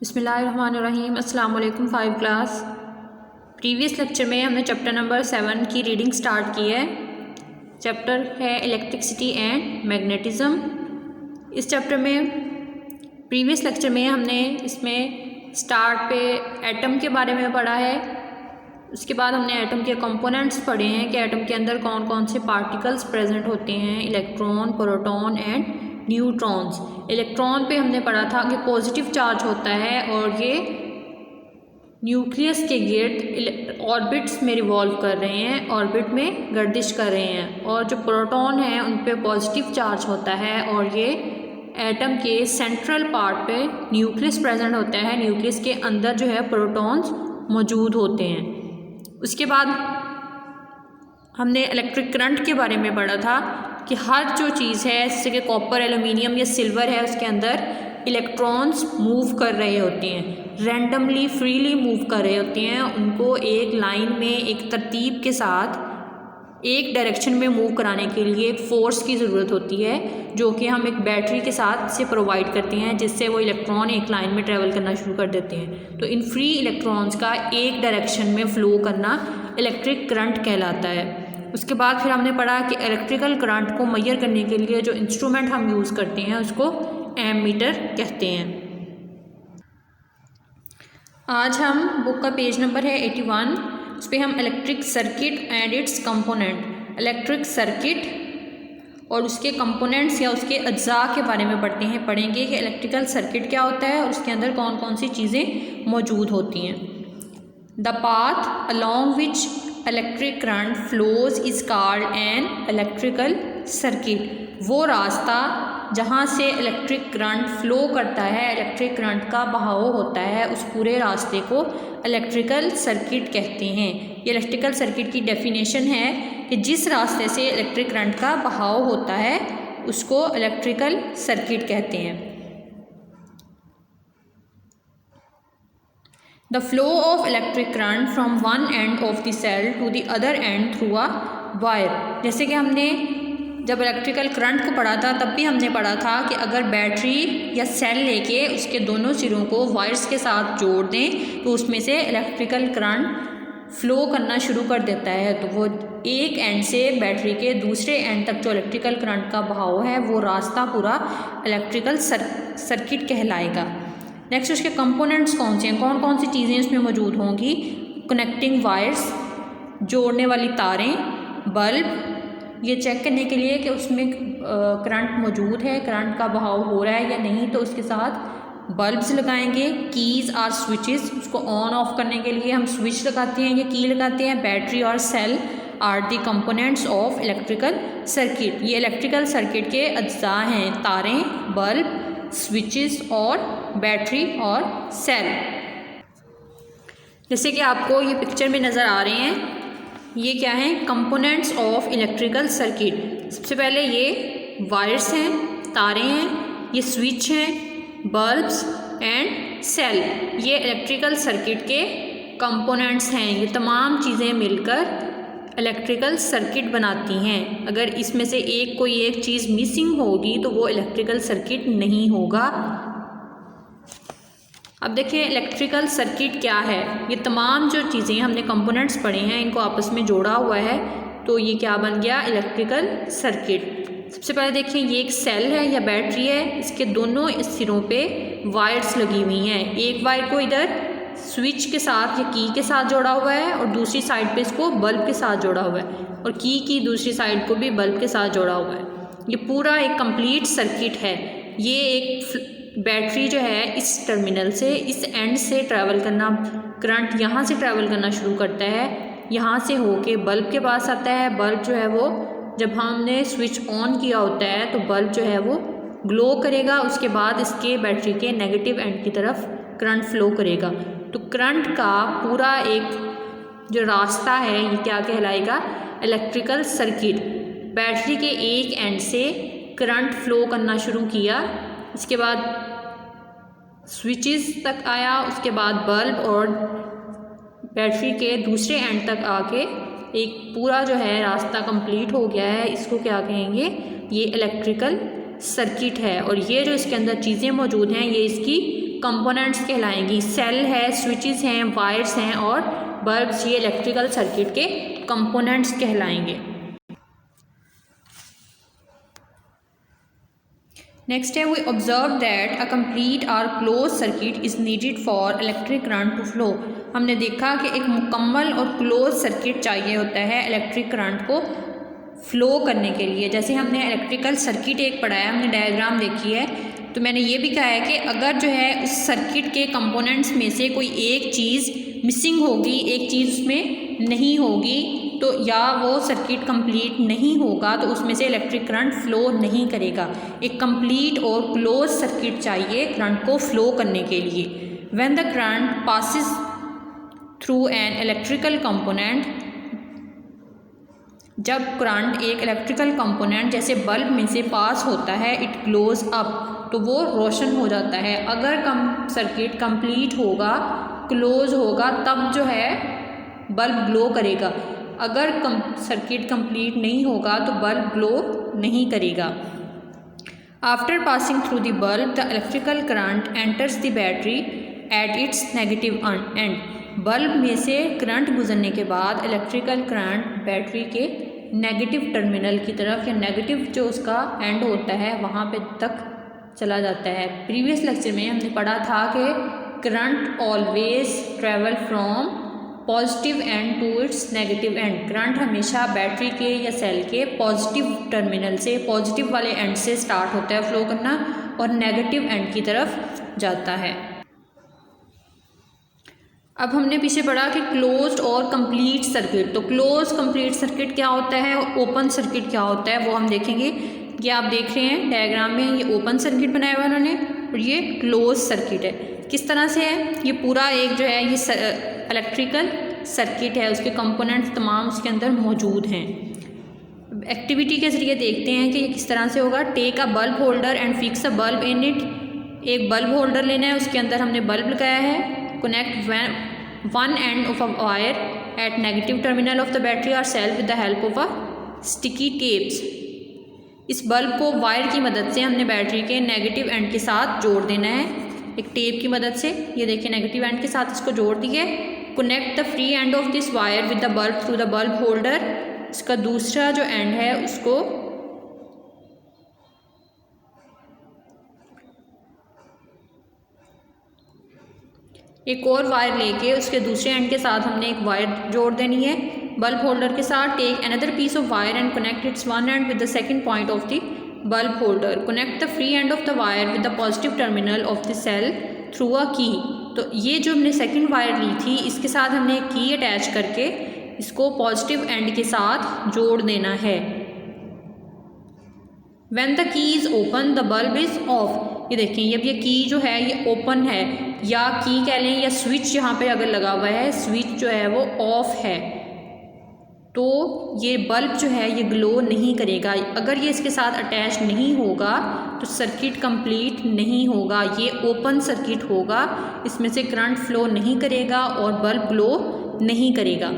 बिस्मिल्लाहिर्रहमानिर्रहीम। अस्सलाम वालेकुम। 5 क्लास। प्रीवियस लेक्चर में हमने चैप्टर नंबर 7 की रीडिंग स्टार्ट की है। चैप्टर है इलेक्ट्रिसिटी एंड मैग्नेटिज़्म। इस चैप्टर में प्रीवियस लेक्चर में हमने इसमें स्टार्ट पे एटम के बारे में पढ़ा है। उसके बाद हमने एटम के कंपोनेंट्स पढ़े हैं कि एटम के अंदर कौन कौन से पार्टिकल्स प्रेजेंट होते हैं, electron, proton and neutrons. Electron पे हमने पढ़ा था कि पॉजिटिव चार्ज होता है और ये न्यूक्लियस के गिर्द ऑर्बिट्स में रिवॉल्व कर रहे हैं, ऑर्बिट में गर्दिश कर रहे हैं। और जो प्रोटॉन है उन पे पॉजिटिव चार्ज होता है और ये एटम के सेंट्रल पार्ट पे न्यूक्लियस प्रेजेंट होता है। न्यूक्लियस के अंदर जो है प्रोटॉन्स मौजूद होते हैं। उसके बाद हमने इलेक्ट्रिक करंट के बारे में पढ़ा था कि हर जो चीज़ है जैसे कि कॉपर, एल्युमिनियम या सिल्वर है, उसके अंदर इलेक्ट्रॉन्स मूव कर रहे होते हैं, रैंडमली फ्रीली मूव कर रहे होते हैं। उनको एक लाइन में एक तरतीब के साथ एक डायरेक्शन में मूव कराने के लिए एक फ़ोर्स की ज़रूरत होती है जो कि हम एक बैटरी के साथ से प्रोवाइड करते हैं, जिससे वो इलेक्ट्रॉन एक लाइन में ट्रैवल करना शुरू कर देते हैं। तो इन फ्री इलेक्ट्रॉन्स का एक डायरेक्शन में फ़्लो करना इलेक्ट्रिक करंट कहलाता है। उसके बाद फिर हमने पढ़ा कि इलेक्ट्रिकल करंट को मेजर करने के लिए जो इंस्ट्रूमेंट हम यूज़ करते हैं उसको एमीटर कहते हैं। आज हम बुक का पेज नंबर है 81, उस पर हम electric circuit and it's component, electric circuit और उसके कंपोनेंट्स या उसके अज्जा के बारे में पढ़ेंगे कि इलेक्ट्रिकल सर्किट क्या होता है और उसके अंदर कौन कौन सी चीज़ें मौजूद होती हैं। The path along which electric current flows is called an electrical circuit. वो रास्ता जहाँ से इलेक्ट्रिक करंट फ्लो करता है, इलेक्ट्रिक करंट का बहाव होता है, उस पूरे रास्ते को इलेक्ट्रिकल सर्किट कहते हैं। ये इलेक्ट्रिकल सर्किट की डेफिनेशन है कि जिस रास्ते से इलेक्ट्रिक करंट का बहाव होता है उसको इलेक्ट्रिकल सर्किट कहते हैं। The flow of electric current from one end of the cell to the other end through a wire। जैसे कि हमने जब इलेक्ट्रिकल करंट को पढ़ा था तब भी हमने पढ़ा था कि अगर बैटरी या सेल लेके उसके दोनों सिरों को वायर्स के साथ जोड़ दें तो उसमें से इलेक्ट्रिकल करंट फ्लो करना शुरू कर देता है। तो वो एक एंड से बैटरी के दूसरे एंड तक जो इलेक्ट्रिकल करंट का बहाव है वो रास्ता पूरा इलेक्ट्रिकल सर्किट कहलाएगा। नेक्स्ट उसके कंपोनेंट्स कौन से हैं, कौन कौन सी चीज़ें उसमें मौजूद होंगी। कनेक्टिंग वायर्स, जोड़ने वाली तारें, बल्ब, ये चेक करने के लिए कि उसमें करंट मौजूद है, करंट का बहाव हो रहा है या नहीं, तो उसके साथ बल्ब्स लगाएंगे। कीज़ और स्विचेस, उसको ऑन ऑफ करने के लिए हम स्विच लगाते हैं या की लगाते हैं। बैटरी और cell are the components of electrical circuit. ये इलेक्ट्रिकल सर्किट के अज्जा हैं, तारें, बल्ब, स्विचेस और बैटरी और सेल। जैसे कि आपको ये पिक्चर में नज़र आ रहे हैं, ये क्या हैं, कंपोनेंट्स ऑफ इलेक्ट्रिकल सर्किट। सबसे पहले ये वायर्स हैं, तारें हैं, ये स्विच हैं, बल्ब्स एंड सेल, ये इलेक्ट्रिकल सर्किट के कंपोनेंट्स हैं। ये तमाम चीज़ें मिलकर इलेक्ट्रिकल सर्किट बनाती हैं। अगर इसमें से कोई एक चीज़ मिसिंग होगी तो वो इलेक्ट्रिकल सर्किट नहीं होगा। अब देखिए इलेक्ट्रिकल सर्किट क्या है। ये तमाम जो चीज़ें हमने कंपोनेंट्स पढ़े हैं इनको आपस में जोड़ा हुआ है तो ये क्या बन गया, इलेक्ट्रिकल सर्किट। सबसे पहले देखिए ये एक सेल है या बैटरी है, इसके दोनों सिरों पे वायर्स लगी हुई हैं। एक वायर को इधर स्विच के साथ या की के साथ जोड़ा हुआ है और दूसरी साइड पे इसको बल्ब के साथ जोड़ा हुआ है और की दूसरी साइड को भी बल्ब के साथ जोड़ा हुआ है। ये पूरा एक कंप्लीट सर्किट है। ये एक बैटरी जो है इस टर्मिनल से, इस एंड से ट्रैवल करना, करंट यहाँ से ट्रैवल करना शुरू करता है, यहाँ से होके बल्ब के पास आता है। बल्ब जो है वो जब हमने स्विच ऑन किया होता है तो बल्ब जो है वो ग्लो करेगा। उसके बाद इसके बैटरी के नेगेटिव एंड की तरफ करंट फ्लो करेगा। तो करंट का पूरा एक जो रास्ता है ये क्या कहलाएगा, इलेक्ट्रिकल सर्किट। बैटरी के एक एंड से करंट फ्लो करना शुरू किया, इसके बाद स्विचेस तक आया, उसके बाद बल्ब और बैटरी के दूसरे एंड तक आके एक पूरा जो है रास्ता कंप्लीट हो गया है। इसको क्या कहेंगे, ये इलेक्ट्रिकल सर्किट है। और ये जो इसके अंदर चीज़ें मौजूद हैं ये इसकी कंपोनेंट्स कहलाएंगी। सेल है, स्विचेस हैं, वायर्स हैं और बल्ब्स, ये इलेक्ट्रिकल सर्किट के कंपोनेंट्स कहलाएंगे। नेक्स्ट है, we observe that a complete और close circuit is needed for electric current to flow. हमने देखा कि एक मुकम्मल और क्लोज सर्किट चाहिए होता है इलेक्ट्रिक करंट को फ्लो करने के लिए। जैसे हमने इलेक्ट्रिकल सर्किट एक पढ़ा है, हमने डायग्राम देखी है, तो मैंने ये भी कहा है कि अगर जो है उस सर्किट के कंपोनेंट्स में से कोई एक चीज़ मिसिंग होगी, एक चीज़ उसमें नहीं होगी, तो या वो सर्किट कंप्लीट नहीं होगा, तो उसमें से इलेक्ट्रिक करंट फ्लो नहीं करेगा। एक कंप्लीट और क्लोज सर्किट चाहिए करंट को फ्लो करने के लिए। When the current passes through an electrical component, जब करंट एक इलेक्ट्रिकल कंपोनेंट जैसे बल्ब में से पास होता है, इट ग्लोज अप, तो वो रोशन हो जाता है। अगर सर्किट कंप्लीट होगा, क्लोज होगा, तब जो है बल्ब ग्लो करेगा। अगर सर्किट कंप्लीट नहीं होगा तो बल्ब ग्लो नहीं करेगा। After passing through the bulb the electrical current enters the battery at its negative and. Bulb में से करंट गुजरने के बाद इलेक्ट्रिकल करंट बैटरी के नेगेटिव टर्मिनल की तरफ, या नेगेटिव जो उसका एंड होता है वहाँ पे तक चला जाता है। प्रीवियस लेक्चर में हमने पढ़ा था कि current always travel from positive end to its negative end. Current हमेशा बैटरी के या सेल के पॉजिटिव टर्मिनल से, पॉजिटिव वाले एंड से स्टार्ट होता है फ्लो करना और नेगेटिव एंड की तरफ जाता है। अब हमने पीछे पढ़ा कि क्लोज्ड और कंप्लीट सर्किट। तो क्लोज कंप्लीट सर्किट क्या होता है, ओपन सर्किट क्या होता है, वो हम देखेंगे। ये आप देख रहे हैं डायग्राम में, ये ओपन सर्किट बनाया हुआ उन्होंने और ये क्लोज सर्किट है। किस तरह से है, ये पूरा एक जो है ये इलेक्ट्रिकल सर्किट है, उसके कंपोनेंट्स तमाम उसके अंदर मौजूद हैं। एक्टिविटी के ज़रिए देखते हैं कि ये किस तरह से होगा। Take a bulb holder and fix a bulb in it. एक बल्ब होल्डर लेना है, उसके अंदर हमने बल्ब लगाया है। Connect one end of a wire at negative terminal of the battery और cell with the help of a sticky tapes. इस बल्ब को वायर की मदद से हमने बैटरी के नेगेटिव एंड के साथ जोड़ देना है, एक टेप की मदद से। ये देखिए नेगेटिव एंड के साथ इसको जोड़ दिए। Connect the free end of this wire with the bulb through the bulb holder. इसका दूसरा जो एंड है उसको एक और वायर लेके उसके दूसरे एंड के साथ हमने एक वायर जोड़ देनी है बल्ब होल्डर के साथ। Take another piece of wire and connect its one end with the second point of the bulb holder. Connect the free end of the wire with the positive terminal of the cell through a key. तो ये जो हमने second wire ली थी, इसके साथ हमने एक की अटैच करके इसको पॉजिटिव एंड के साथ जोड़ देना है। When the key is open the bulb is of. ये देखें, अब ये की जो है ये ओपन है, या की कह लें, या स्विच यहाँ पे अगर लगा हुआ है, स्विच जो है वो ऑफ है, तो ये बल्ब जो है ये ग्लो नहीं करेगा। अगर ये इसके साथ अटैच नहीं होगा तो सर्किट कंप्लीट नहीं होगा, ये ओपन सर्किट होगा, इसमें से करंट फ्लो नहीं करेगा और बल्ब ग्लो नहीं करेगा।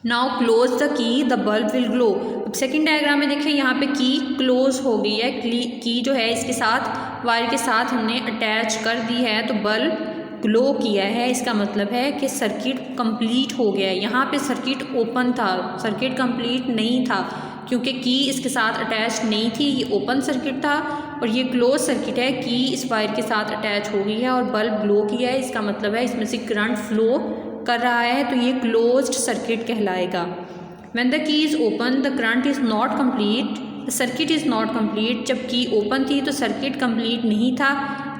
Now close the key the bulb will glow. अब सेकेंड डायग्राम में देखें, यहाँ पे की क्लोज हो गई है, की जो है इसके साथ वायर के साथ हमने अटैच कर दी है, तो बल्ब ग्लो किया है। इसका मतलब है कि सर्किट कंप्लीट हो गया है। यहाँ पे सर्किट ओपन था, सर्किट कंप्लीट नहीं था, क्योंकि की इसके साथ अटैच नहीं थी, ये ओपन सर्किट था। और ये क्लोज सर्किट है, की इस वायर के साथ अटैच हो गई है और बल्ब ग्लो किया है। इसका मतलब है इसमें से करंट फ्लो कर रहा है, तो ये क्लोज्ड सर्किट कहलाएगा। When the key is open the current is not complete, the circuit is not complete. जब की ओपन थी तो सर्किट कंप्लीट नहीं था।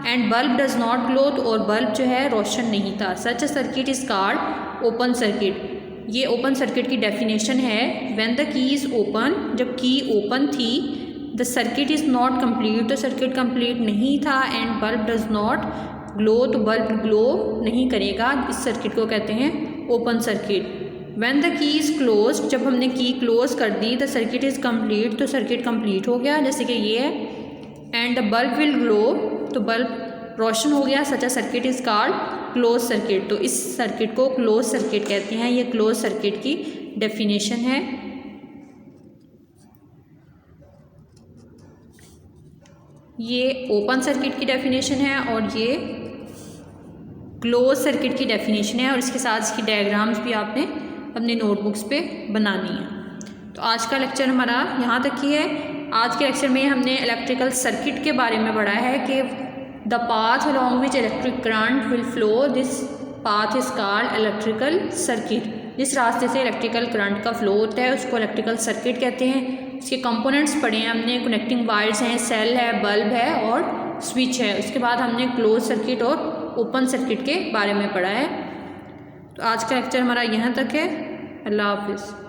And bulb does not glow, और बल्ब जो है रोशन नहीं था। Such a circuit is called open circuit. ये ओपन सर्किट की डेफिनेशन है। When the key is open, जब की ओपन थी, the circuit is not complete, तो सर्किट कंप्लीट नहीं था। And bulb does not glow, तो बल्ब ग्लो नहीं करेगा। इस सर्किट को कहते हैं open circuit. When the key is close, जब हमने की क्लोज कर दी, द सर्किट इज़ कंप्लीट, तो सर्किट कंप्लीट हो गया, जैसे कि ये है। And the bulb will glow, तो बल्ब रोशन हो गया। Such a circuit is called close circuit. तो इस सर्किट को क्लोज सर्किट कहते हैं। ये क्लोज सर्किट की डेफिनेशन है। ये ओपन सर्किट की डेफिनेशन है और ये क्लोज सर्किट की डेफिनेशन है, और इसके साथ इसकी डायग्राम्स भी आपने अपने नोटबुक्स पे बनानी है। तो आज का लेक्चर हमारा यहाँ तक ही है। आज के लेक्चर में हमने इलेक्ट्रिकल सर्किट के बारे में पढ़ा है कि the path along which electric current will flow, this path is called electrical circuit. जिस रास्ते से इलेक्ट्रिकल करंट का फ्लो होता है उसको इलेक्ट्रिकल सर्किट कहते हैं। उसके कंपोनेंट्स पढ़े हैं हमने, कनेक्टिंग वायर्स हैं, सेल है, बल्ब है और स्विच है। उसके बाद हमने क्लोज सर्किट और ओपन सर्किट के बारे में पढ़ा है। तो आज का लेक्चर हमारा यहाँ तक है। अल्लाह हाफिज़।